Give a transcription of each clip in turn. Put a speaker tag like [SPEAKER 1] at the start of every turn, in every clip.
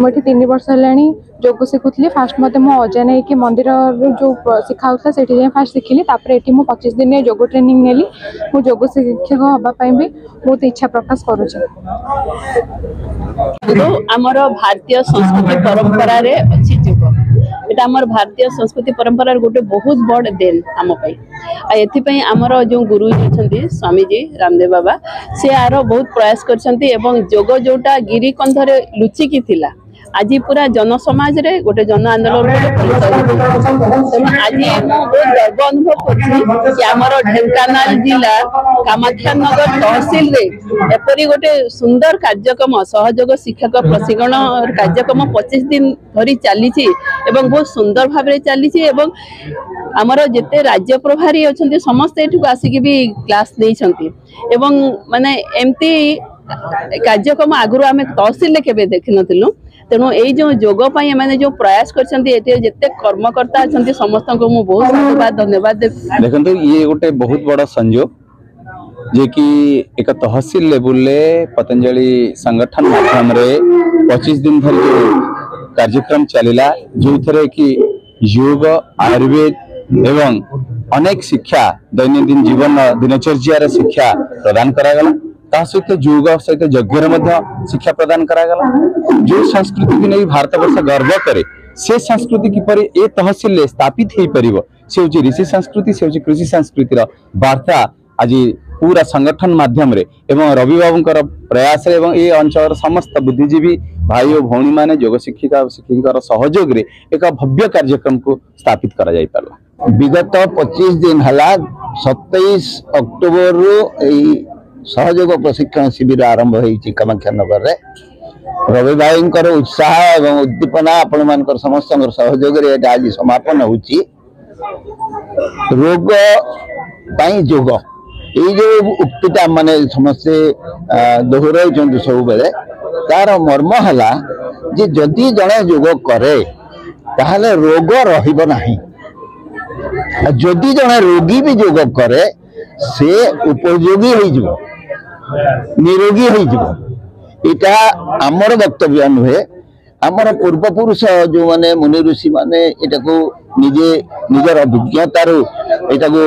[SPEAKER 1] मुझे 3 वर्ष है जोग शिखुली फास्ट मत मो अजा नहीं कि मंदिर जो शिखा से फास्ट शिखिली ये मुझे 25 दिन जोग ट्रेनिंग नेली मु जोग शिक्षक हाँपाई भी बहुत इच्छा प्रकाश करुचे।
[SPEAKER 2] आमर भारतीय संस्कृति परंपरा रे अछि जोग एटा आमर भारतीय संस्कृति परंपरा गोटे बहुत बड़ देन आम एथि पई आमर जो गुरुजी अछंती स्वामी जी रामदेव बाबा से आरो बहुत प्रयास करछंती एवं जोग जोटा गिरी कंधरे लुचि की थिला आज पूरा जन समाज रे गोटे जन आंदोलन आज बहुत गर्व अनुभव कर आमर ढेंकानाल जिला कामाख्या नगर तहसील रे एपरी गोटे सुंदर कार्यक्रम सहयोग शिक्षक प्रशिक्षण कार्यक्रम 25 दिन धरी चली एवं बहुत सुंदर भाव चली एवं आमर जिते राज्य प्रभारी अच्छा समस्ते एठू आसिक भी क्लास देइछंती एवं माने एमती कार्यक्रम आगुरी आम तहसील के देखी नथिलु तेणु यही जो जोग मैंने जो प्रयास करते कर्मकर्ता अच्छा समस्त को मु बहुत साधुवाद धन्यवाद
[SPEAKER 3] देखो ये गोटे बहुत बड़ा संयोग जे कि एक तहसील लेवल पतंजलि संगठन माध्यम रे 25 दिन धरी जो कार्यक्रम चलला जो थे कि योग आयुर्वेद एवं अनेक शिक्षा दैनंदिन जीवन दिनचर्या शिक्षा प्रदान करागला सहित योग सहित यज्ञ शिक्षा प्रदान करागला जो संस्कृति की नहीं भारत वर्ष गर्व करे से संस्कृति किपर ए तहसील स्थापित हो पार से हूँ ऋषि संस्कृति से हूँ कृषि संस्कृतिर वार्ता आज पूरा संगठन माध्यम रे एवं रवि बाबूंकर प्रयास एवं ये अंचल समस्त बुद्धिजीवी भाई और भौणी माने योग शिक्षिका शिक्षिकार सहयोग रे एक भव्य कार्यक्रम को स्थापित करा जाय पारला।
[SPEAKER 4] विगत 25 दिन हला 27 अक्टोबर रु सहयोग प्रशिक्षण शिविर आरंभ होती कामाख्या नगर रे रवि भाई उत्साह एवं उद्दीपना आपण मानकर समस्त सहयोग रे आज समापन होची रोग पाई जोग ये जो उक्तिटा माने समस्ते दोहराई सब बेले तार मर्म है जे जदि जड़े जोग करे ताहले रोग रहिबो नाही जदि जड़े रोगी भी जोग करे से उपयोगी हो जिवो निरोगी हो जिवो इटा आमर वक्तव्य नुहे आमर पूर्वपुरुष जो माने मुनि ऋषि माने एटा को निजे निजर अभिज्ञतार एटा को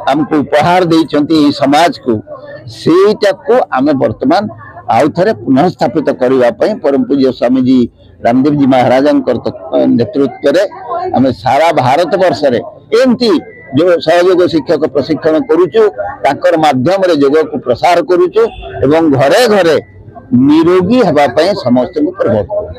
[SPEAKER 4] हमको उपहार देइचंती समाज को सेटा को आमे वर्तमान आउ थे पुनः स्थापित करने परम पूज्य स्वामी जी रामदेव जी महाराज नेतृत्व में आम सारा भारत वर्ष रे एमती जो सहयोग शिक्षक प्रशिक्षण करुचु ताकर माध्यम रे योग को प्रसार करुचु एवं घरे घरे निरोगी हवा समस्त को प्रबोध